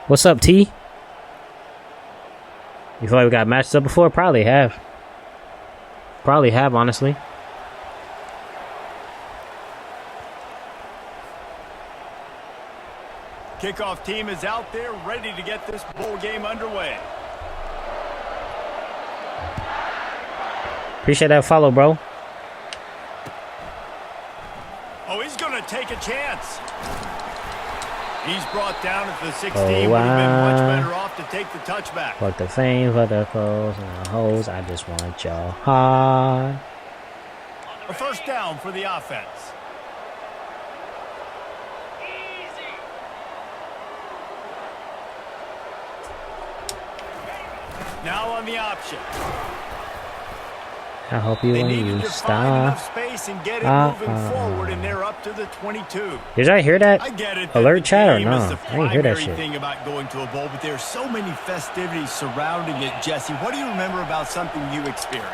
What's up, T? You feel like we got matched up before? Probably have. Probably have, honestly. Kickoff team is out there ready to get this bowl game underway. Appreciate that follow, bro. Oh, he's going to take a chance. He's brought down at the 16. Oh, Would have been much better off to take the touchback. Fuck the fame, fuck the clothes and the hoes. I just want y'all hard. A first down for the offense. Now on the option. I hope you when you stop. Space and get it moving forward, and they're up to the 22. Did y'all hear that? I get it. Alert chat or no? I didn't hear that shit. Thing about going to a bowl, but there's so many festivities surrounding it. Jesse, what do you remember about something you experienced?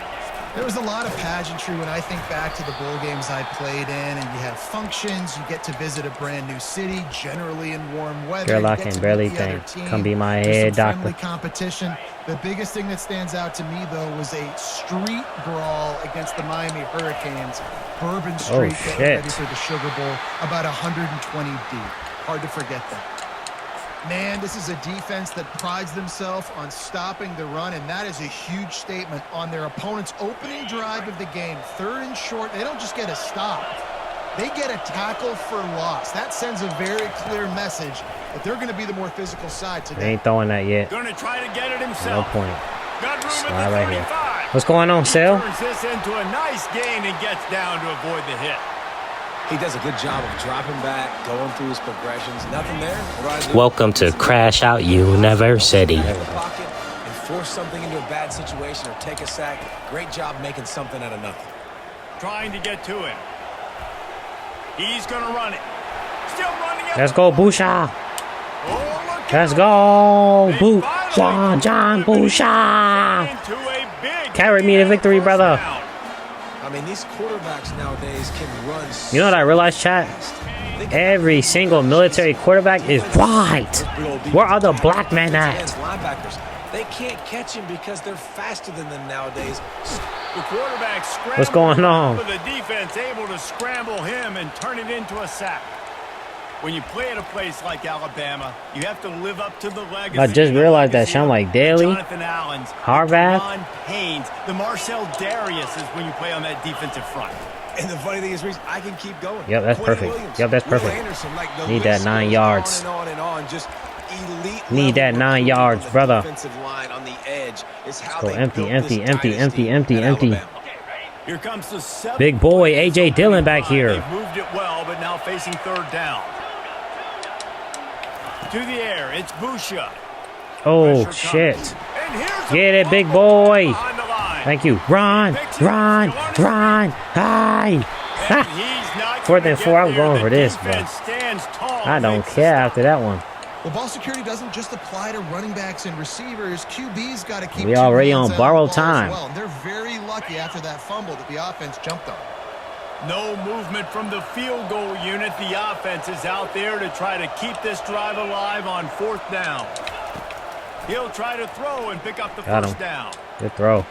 There was a lot of pageantry when I think back to the bowl games I played in, and you have functions, you get to visit a brand new city, generally in warm weather. Girl, I can barely think. Come be my head doctor. Competition. The biggest thing that stands out to me, though, was a street brawl against the Miami Hurricanes. Bourbon Street, getting ready for the Sugar Bowl, about 120 deep. Hard to forget that. Man, this is a defense that prides themselves on stopping the run, and that is a huge statement on their opponent's opening drive of the game. 3rd and short, they don't just get a stop. They get a tackle for loss. That sends a very clear message that they're going to be the more physical side today. They ain't throwing that yet. Going to try to get it himself. No point. Got room Slide at the right here. 35. What's going on, Sale? Turns this into a nice gain and gets down to avoid the hit. He does a good job of dropping back, going through his progressions. Nothing there. Welcome to Crash Out University. Pocket and force something into a bad situation or take a sack. Great job making something out of nothing. Trying to get to him. He's going to run it. Still running it. Let's go, Busha. Oh, Let's go, Busha, John Busha. Carry me to victory, brother. I mean, these quarterbacks nowadays can run. You know what I realized, chat? Every single military quarterback is white. Where are the black men at? Linebackers, they can't catch him because they're faster than them nowadays. The quarterback scrambled. What's going on? The defense able to scramble him and turn it into a sack. When you play at a place like Alabama, you have to live up to the legacy. I just realized that Sean like Daly, Jonathan Allen's, Harvath, Ron Haynes, the Marcel Darius is when you play on that defensive front. And the funny thing is, Reese, I can keep going. Yep, that's perfect. Yep, that's perfect. Need that 9 yards. Need that 9 yards, brother. Let's go empty, empty, empty, empty, empty, empty. Here comes the big boy AJ Dillon back here. They moved it well, but now facing 3rd down. To the air, it's Busha. Oh, shit. Get it, big boy. Thank you. Run, run, run. Hi. 4th and 4, I'm going for this, bro. I don't care after that one. Well, ball security doesn't just apply to running backs and receivers. QB's got to keep. We already on borrowed time. Well. They're very lucky after that fumble that the offense jumped on. No movement from the field goal unit. The offense is out there to try to keep this drive alive on 4th down. He'll try to throw and pick up the first down. Good throw.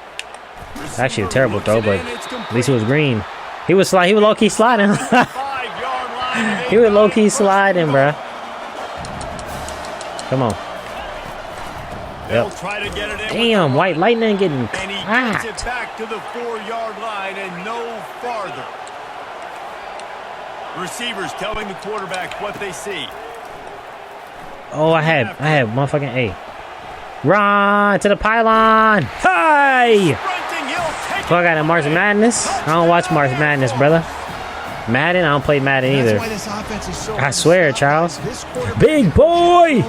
Actually a terrible throw, but at least it was green. He was low-key sliding. He was low-key sliding, bruh. Come on. Yep. Damn, White Lightning getting cracked. And he gets it back to the 4-yard line and no farther. Receivers telling the quarterback what they see. Oh, I had motherfucking A. Run to the pylon. Hey! Fuck, I got a March Madness. I don't watch March Madness, brother. Madden, I don't play Madden either. I swear, Charles. Big boy!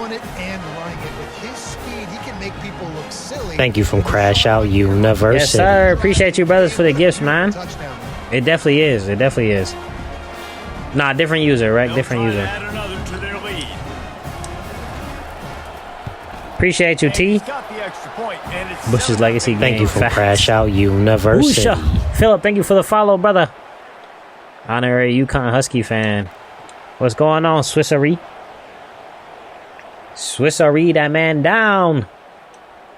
Thank you from Crash Out University. Yes, sir. Appreciate you, brothers, for the gifts, man. It definitely is. It definitely is. Nah, different user, right? Different user. Appreciate you, T. Bush's Legacy game. Thank you for Crash Out University. Philip, thank you for the follow, brother. Honorary UConn Husky fan. What's going on, Swissery? Swissery that man down.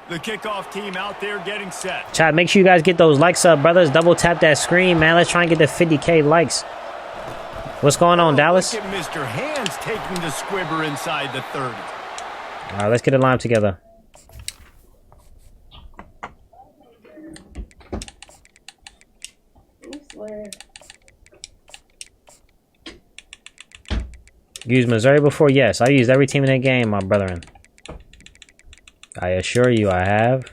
The kickoff team out there getting set. Chat, make sure you guys get those likes up, brothers. Double tap that screen, man. Let's try and get the 50K likes. What's going on, Dallas? Look at Mr. Hands taking the squibber inside the 30. All right, let's get a line together. Used Missouri before? Yes, I used every team in that game, my brethren. I assure you I have.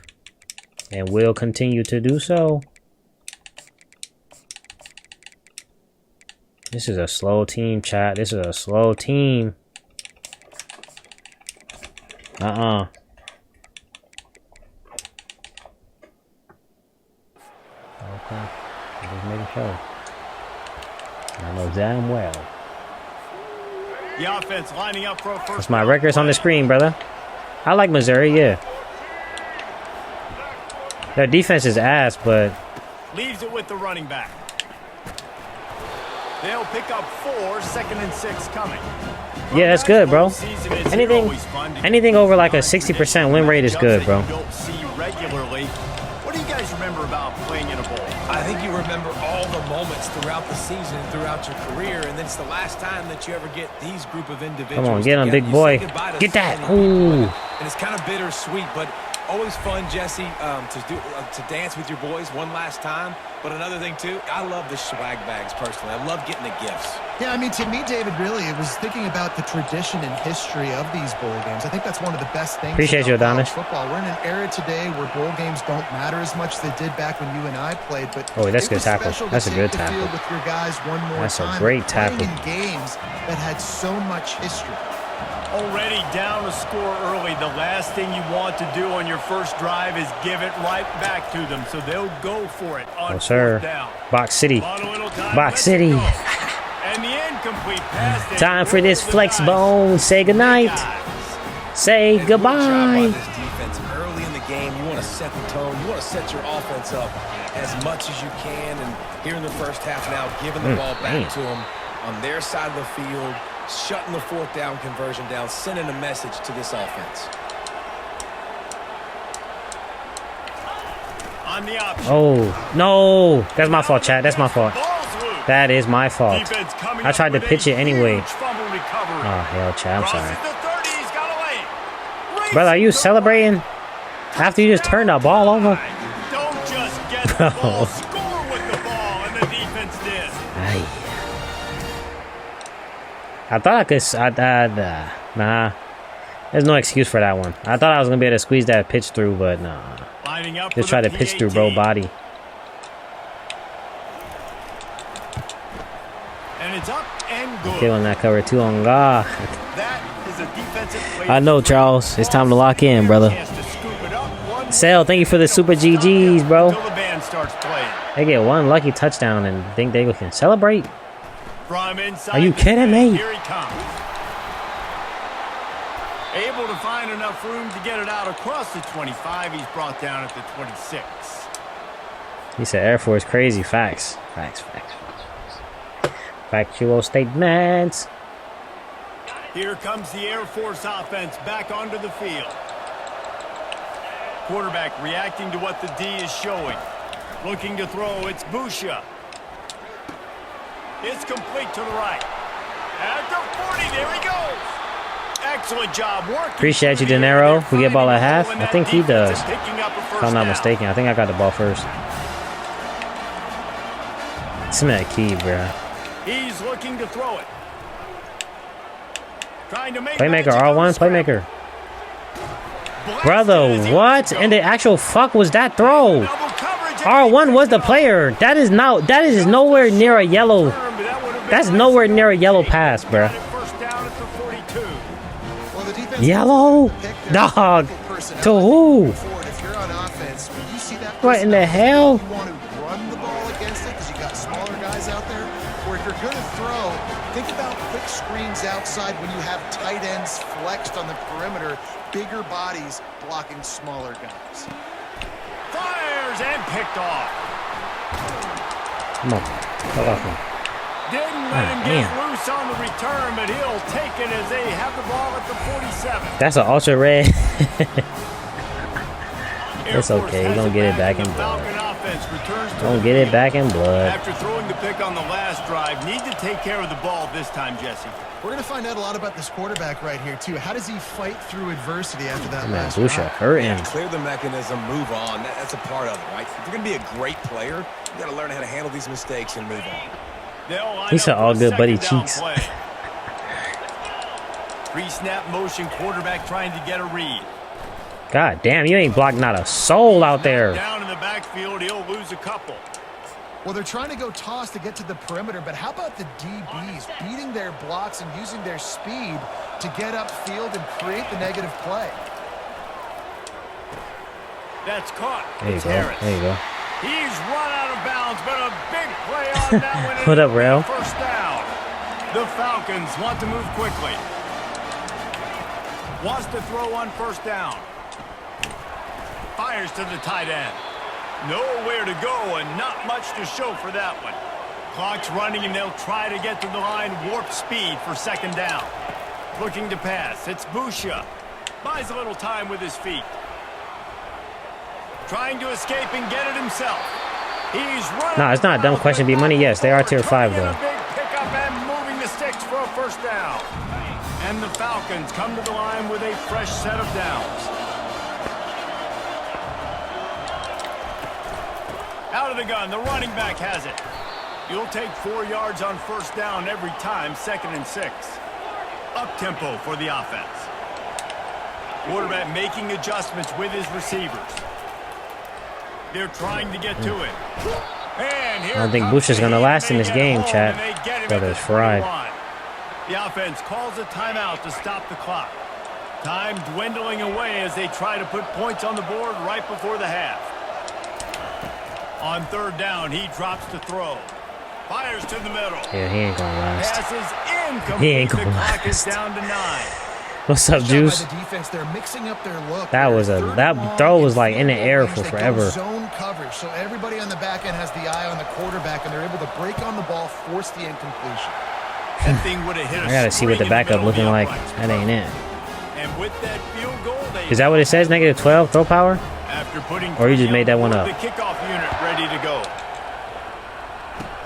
And will continue to do so. This is a slow team, chat. This is a slow team. Okay. Just making sure. I know damn well. The offense lining up for a first. That's my records on the screen, brother. I like Missouri, yeah. Their defense is ass, but leaves it with the running back. They'll pick up 4, 2nd and 6 coming. Yeah, that's good, bro. Anything over like a 60% win rate is good, bro. Don't see regularly. What do you guys remember about playing in a bowl? I think you remember all the moments throughout the season, throughout your career, and it's the last time that you ever get these group of individuals. Come on, get him, big boy. Get that. Ooh. And it's kind of bittersweet, but always fun, Jesse, to dance with your boys one last time. But another thing, too, I love the swag bags, personally. I love getting the gifts. Yeah, I mean, to me, David, really, it was thinking about the tradition and history of these bowl games. I think that's one of the best things Appreciate you, Adonis. Football. We're in an era today where bowl games don't matter as much as they did back when you and I played. But oh, that's a good tackle. That's a good tackle. With your guys one more that's time. A great tackle. Playing in games that had so much history. Already down a score early. The last thing you want to do on your first drive is give it right back to them. So they'll go for it on fourth down. Box City. Box City. And the incomplete pass. Time for this flex bone. Say goodnight. Say goodbye. This defense early in the game. You want to set the tone. You want to set your offense up as much as you can. And here in the first half now, giving the ball back to them on their side of the field. Shutting the 4th down conversion down, sending a message to this offense. On the option. Oh, no. That's my fault, Chad. That's my fault. That is my fault. I tried to pitch it anyway. Oh, hell, Chad. I'm sorry. Brother, are you celebrating after you just turned the ball over? Don't just get the ball. Score with the ball, and the defense did. Aye. I thought I could. Nah. There's no excuse for that one. I thought I was going to be able to squeeze that pitch through, but nah. Just try to pitch through bro body. And it's up and good. Killing that cover too on God. That is a defensive play. I know, Charles. It's time to lock in, brother. Sale, thank you for the super GGs, bro. They get one lucky touchdown and think they can celebrate. Are you kidding me? Here he comes. Able to find enough room to get it out across the 25. He's brought down at the 26. He said Air Force crazy. Facts. Factual statements. Here comes the Air Force offense back onto the field. Quarterback reacting to what the D is showing. Looking to throw. It's Busha. It's complete to the right. At the 40, there he goes. Excellent job working. Appreciate you, De Niro. We get ball at half. I think he does. If I'm not mistaken, I think I got the ball first. Some of that key, bro. He's looking to throw it. Trying to make Playmaker R1, playmaker. Brother, what? And the actual fuck was that throw? R1 was the player. That is nowhere near a yellow. That's nowhere near a yellow pass, bro. Yellow? Dog. To who? What in the hell? You want to run the ball against it because you got smaller guys out there. Or if you're going to throw, think about quick screens outside when you have tight ends flexed on the perimeter, bigger bodies blocking smaller guys. Fires and picked off. Come on. Come on. Didn't let him get loose on the return, but he'll take it as they have the ball at the 47. That's an ultra red. It's okay. We're going to get it back in blood. Don't get it back in blood. After throwing the pick on the last drive, need to take care of the ball this time, Jesse. We're going to find out a lot about this quarterback right here, too. How does he fight through adversity after that Man, last Busha hurting. Yeah, clear the mechanism, move on. That's a part of it, right? If you're going to be a great player, you got to learn how to handle these mistakes and move on. He said all good buddy cheeks. Pre-snap motion, quarterback trying to get a read. God damn, you ain't blocked not a soul out there. Down in the backfield, he'll lose a couple. Well, they're trying to go toss to get to the perimeter, but how about the DBs beating their blocks and using their speed to get upfield and create the negative play? That's caught. There you go. There you go. He's run out of bounds, but a big play on that one. What up, Rail? First down. The Falcons want to move quickly. Wants to throw on first down. Fires to the tight end. Nowhere to go and not much to show for that one. Clock's running and they'll try to get to the line. Warp speed for second down. Looking to pass. It's Busha. Buys a little time with his feet. Trying to escape and get it himself. He's running. No, it's not a dumb question. Be money, yes. They are tier 5, though. A big pickup and moving the sticks for a first down. And the Falcons come to the line with a fresh set of downs. Out of the gun, the running back has it. You'll take 4 yards on first down every time, 2nd and 6. Up-tempo for the offense. Quarterback making adjustments with his receivers. They're trying to get to it. And here I don't think Bush is going to last in this game, chat. Brother's fried. The offense calls a timeout to stop the clock. Time dwindling away as they try to put points on the board right before the half. On third down, he drops to throw. Fires to the middle. Yeah, he ain't gonna last. Passes incomplete. He ain't gonna the clock last. is down to 9. What's up, Juice? They're mixing up their look. That throw was like in the air for forever. Zone coverage, so everybody on the back end has the eye on the quarterback, and they're able to break on the ball, force the incompletion. That thing would have hit. I gotta see what the backup looking like. That ain't it. And with that field goal, Is that what it says? Negative 12 throw power? After putting or you just made that one up? The kickoff unit ready to go.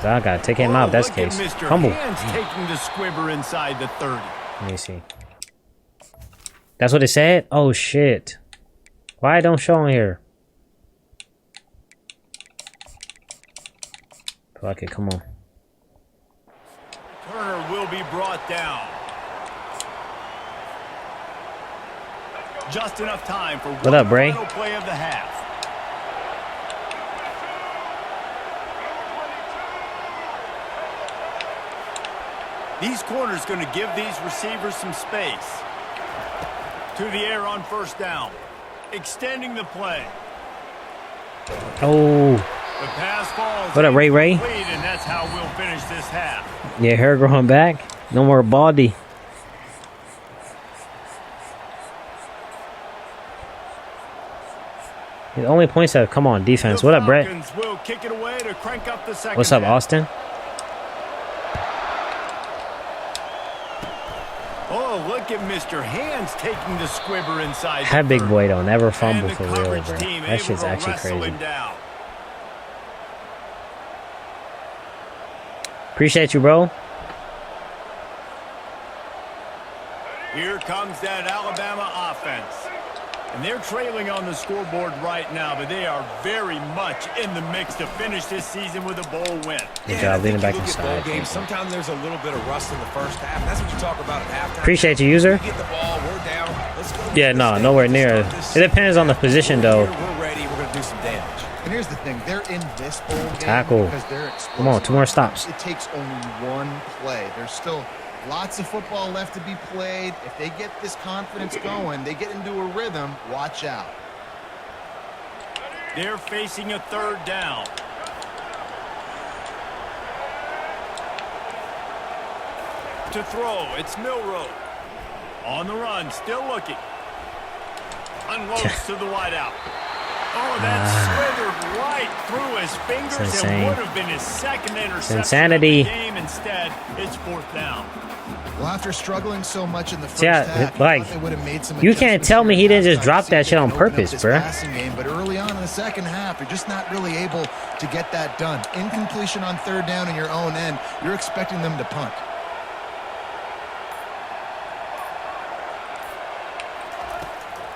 So I gotta take him out if that's the case. Humble. Taking the squibber inside the 30. Let me see. That's what it said? Oh shit. Why it don't show on here? Fuck it, come on. Turner will be brought down. Just enough time for what up, Bray? Final play of the half. These corners going to give these receivers some space. To the air on first down. Extending the play. Oh. The pass falls. What up, Ray Ray? And that's how we'll finish this half. Yeah, hair growing back. No more baldy. The only points that have come on defense. What up, Brett? Will kick it away to crank up the second What's up, half. Austin? Oh, look at Mr. Hands taking the squibber inside. That big boy don't never fumble and for real, bro. That shit's actually crazy. Appreciate you, bro. Here comes that Alabama offense. And they're trailing on the scoreboard right now, but they are very much in the mix to finish this season with a bowl win. Good job leading back inside. Sometimes there's a little bit of rust in the first half. That's what you talk about at halftime. Appreciate you, user. Get the ball, we're down. Let's go. Yeah, no, nowhere near. It depends on the position, though. We're ready. We're going to do some damage. And here's the thing. They're in this bowl game tackle. Because they're explosive. Come on, 2 more stops. It takes only one play. There's still lots of football left to be played. If they get this confidence going, they get into a rhythm, watch out. They're facing a third down. To throw, it's Milroe. On the run, still looking. Unloads to the wideout. Oh, that's slithered right through his fingers. It's It insane. would have been his second interception insanity. of the game. Instead, it's 4th down. Well, after struggling so much in the first Yeah, half, like, they would have made some you can't adjustments tell me here he didn't at just halftime drop to that see shit if on they open up purpose, this bruh. passing game, but early on in the second half, you're just not really able to get that done. Incompletion on 3rd down in your own end, you're expecting them to punt.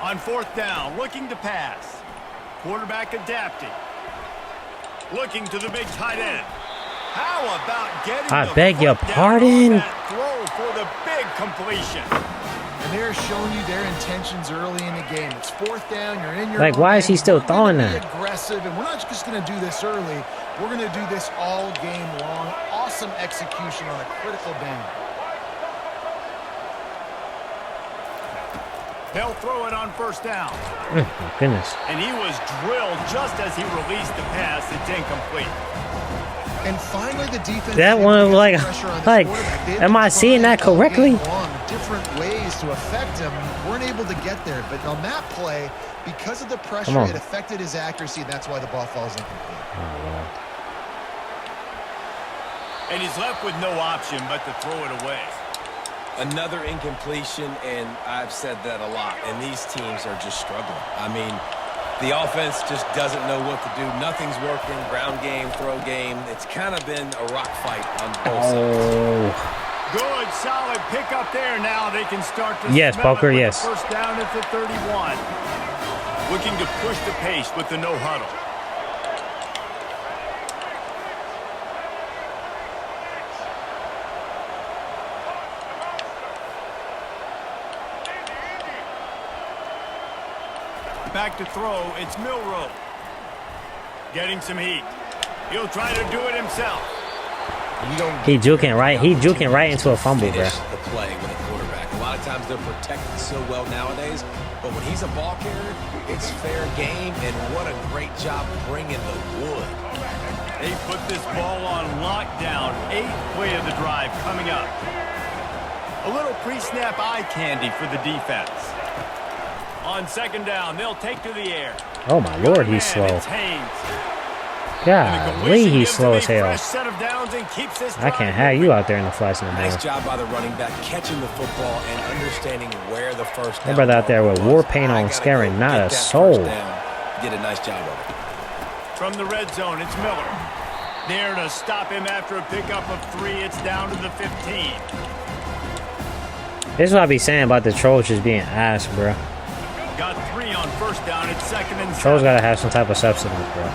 On 4th down, looking to pass. Quarterback adapting. Looking to the big tight end. How about getting I the beg your foot down pardon? on that throw for the big completion? And they're showing you their intentions early in the game. It's 4th down, you're in your Like, own why is end. he still We're gonna throwing be that? aggressive, and we're not just going to do this early. We're going to do this all game long. Awesome execution on a critical down. They'll throw it on 1st down. My goodness. And he was drilled just as he released the pass. It's incomplete. And finally, the defense. That one, like, am I seeing that correctly? Different ways to affect him. Weren't able to get there, but on that play, because of the pressure, Come on. it affected his accuracy. And that's why the ball falls incomplete. And he's left with no option but to throw it away. Another incompletion, and I've said that a lot, and these teams are just struggling. I mean, the offense just doesn't know what to do. Nothing's working. Ground game, throw game. It's kind of been a rock fight on both sides. Oh. Good, solid pickup there. Now they can start to Yes, smell it Booker, with yes. the 1st down at the 31. Looking to push the pace with the no huddle. Back to throw, it's Milrow. Getting some heat. He'll try to do it himself. He juking right into a fumble, bro. Finish the play with a quarterback. A lot of times they're protected so well nowadays, but when he's a ball carrier, it's fair game, and what a great job bringing the wood. They put this ball on lockdown. 8th play of the drive coming up. A little pre-snap eye candy for the defense. On 2nd down, they'll take to the air. Oh my lord, he's slow. It's Haynes. Golly, he's slow as hell. Set of downs and keeps this I can't have you out there in the flats no more. Nice job by the running back catching the football and understanding where the first down. That brother out there with was. war paint I on, gotta scaring go not get a that soul. first down. Did a nice job of it. From the red zone, it's Miller. There to stop him after a pickup of 3. It's down to the 15. This is what I be saying about the trolls just being ass, bro. Got 3 on 1st down. It's 2nd and 7. Trolls gotta have some type of substance, bro.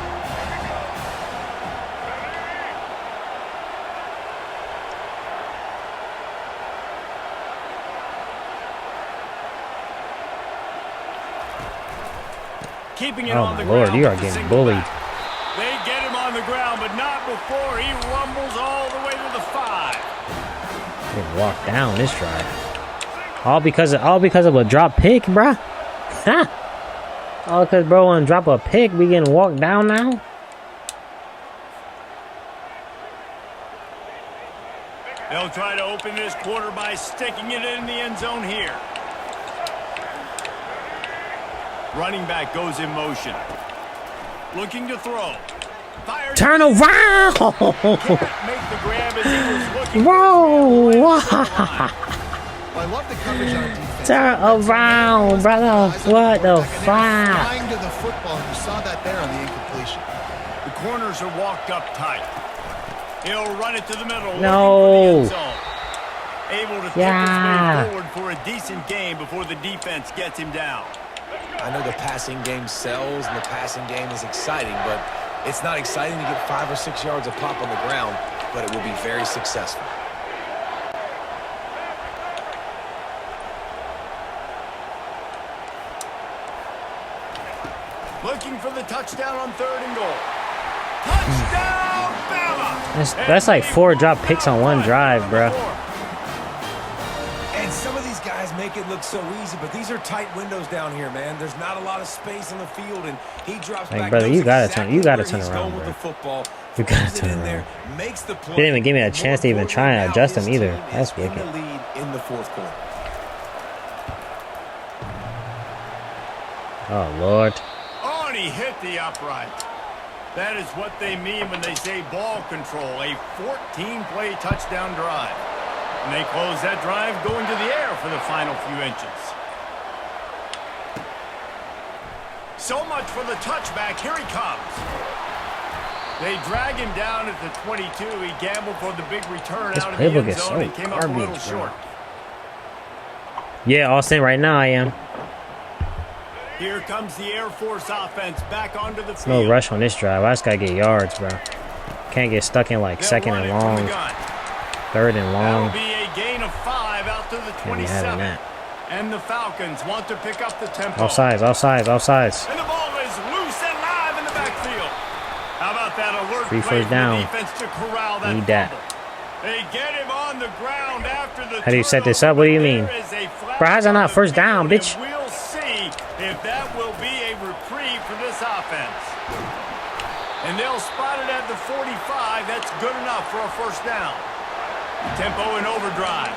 Keeping it Oh on my the lord, ground you are with the getting single bullied. back. They get him on the ground, but not before he rumbles all the way to the 5. Getting walked down this drive. All because of a drop pick, bruh. Ha! All because bro wanna drop a pick, we getting walked down now. They'll try to open this quarter by sticking it in the end zone here. Running back goes in motion. Looking to throw. Fired. Turn around! Can't make the grab as he was looking. Whoa! Well, I love the coverage on defense. Turn around, brother. What the fuck? Flying to the football, and you saw that there on the incompletion. The corners are walked up tight. He'll run it to the middle. No. looking for the end zone. Able to Yeah. take his way forward for a decent game before the defense gets him down. I know the passing game sells and the passing game is exciting, but it's not exciting to get 5 or 6 yards a pop on the ground, but it will be very successful. Looking for the touchdown on 3rd and goal. Touchdown, Bama! That's like 4 drop picks on one drive, bro. And some of these guys make it look so easy, but these are tight windows down here, man. There's not a lot of space on the field, and he drops Like, back. brother, knows you gotta exactly turn where he's around, going bro. with the football. You gotta Throws it turn in there, around. makes the play. Didn't even give me a More chance to even importantly, try and now adjust his him either. team That's is wicked. in the lead in the 4th quarter. Oh lord. Oh, and he hit the upright. That is what they mean when they say ball control, a 14-play touchdown drive. And they close that drive going to the air for the final few inches. So much for the touchback. Here he comes. They drag him down at the 22. He gambled for the big return out of the end zone and came up a little short. Yeah, Austin, right now I am. Here comes the Air Force offense back onto the field. No rush on this drive. I just gotta get yards, bro. Can't get stuck in like second and long, third and long. That'll be a gain of 5 out to the 27. And the Falcons want to pick up the tempo. Offsides, offsides, offsides. And the ball is loose and live in the backfield. How about that alert Free play first down. defense to corral that Need that. They get him on the ground after the How do you set this up? What do you mean? Bro, how's that not first down, bitch? We'll see if that will be a reprieve for this offense. And they'll spot it at the 45. That's good enough for a first down. Tempo in overdrive.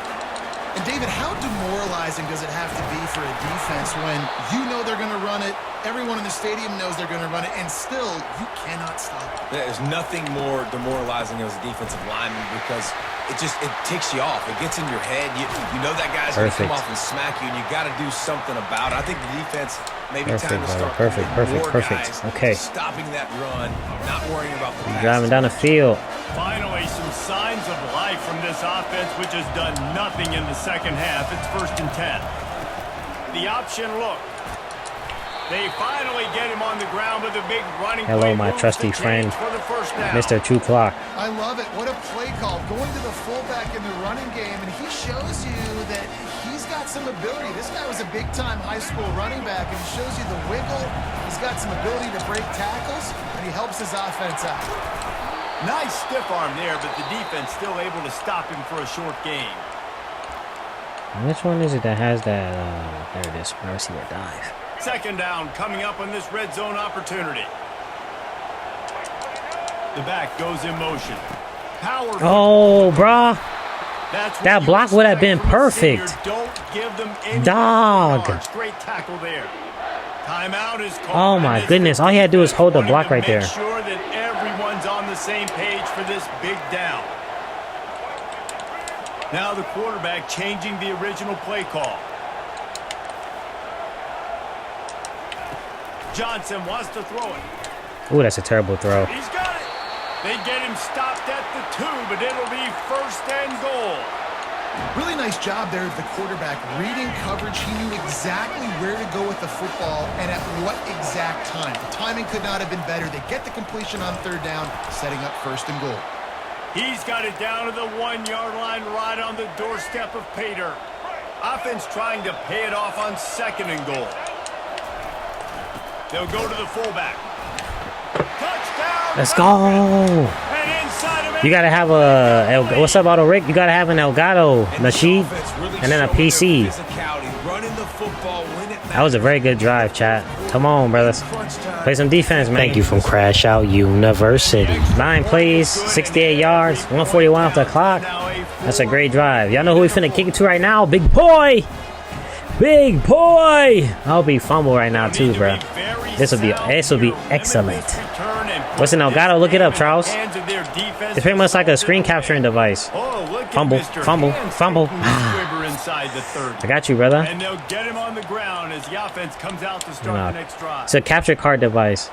And David, how demoralizing does it have to be for a defense when you know they're going to run it, everyone in the stadium knows they're going to run it, and still you cannot stop it? There's nothing more demoralizing as a defensive lineman because it ticks you off. It gets in your head. You know that guy's going to come off and smack you, and you got to do something about it. I think the defense maybe time to start perfect. Guys, okay. Stopping that run, not worrying about the pass. Driving down the field. Finally, some signs of life from this offense, which has done nothing in the second half. It's 1st and 10. The option look. They finally get him on the ground with a big running play. Hello, my trusty friend, Mr. True Clock. I love it. What a play call. Going to the fullback in the running game, and he shows you that he's got some ability. This guy was a big-time high school running back, and he shows you the wiggle. He's got some ability to break tackles, and he helps his offense out. Nice stiff arm there, but the defense still able to stop him for a short gain. Which one is it that has that? There it is. I see that dive. 2nd down coming up on this red zone opportunity. The back goes in motion. Power. Oh, bruh. That block would have been perfect. Don't give them any dog. Great tackle there. Timeout is called. Oh my goodness. All he had to do is hold the block right there. Make sure that everyone's on the same page for this big down. Now the quarterback changing the original play call. Johnson wants to throw it. Ooh, that's a terrible throw. He's got it. They get him stopped at the 2, but it'll be 1st and goal. Really nice job there of the quarterback. Reading coverage, he knew exactly where to go with the football and at what exact time. The timing could not have been better. They get the completion on 3rd down, setting up 1st and goal. He's got it down to the 1-yard line right on the doorstep of Pater. Offense trying to pay it off on 2nd and goal. They'll go to the fullback. Touchdown! Let's go! You gotta have a what's up, Auto Rick? You gotta have an Elgato Nasheed and then a PC. That was a very good drive, chat. Come on, brothers. Play some defense, man. Thank you from Crash Out University. 9 plays, 68 yards, 141 off the clock. That's a great drive. Y'all know who we finna kick it to right now? Big boy! Big boy! I hope he fumble right now too, bro. This will be excellent. What's an Elgato? Look it up, Charles. It's pretty much like a screen capturing device. Fumble, fumble, fumble. I got you, brother. And they'll get him on the ground as the offense comes out to start the next drive. It's a capture card device.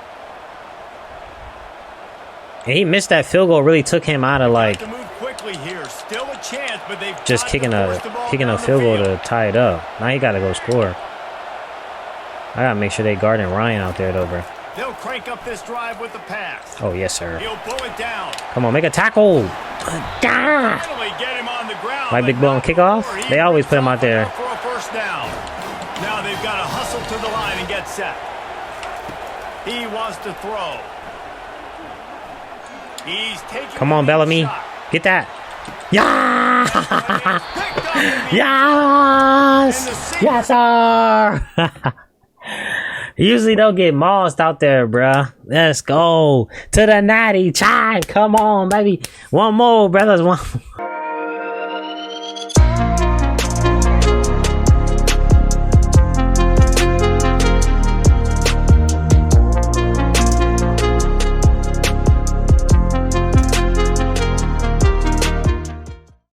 And he missed that field goal. Really took him out of like just kicking a field goal to tie it up. Now he got to go score. I gotta make sure they guarding Ryan out there, though, bro. They'll crank up this drive with the pass. Oh yes, sir. He'll pull it down. Come on, make a tackle. My big bone kickoff. They always put him out there. For a first down. Now they've got to hustle to the line and get set. He wants to throw. He's taking. Come on, Bellamy. Shot. Get that. Yeah! Yes! Yes, sir! Usually they'll get mossed out there, bruh. Let's go to the Natty. Chai, come on, baby. One more, brothers. One.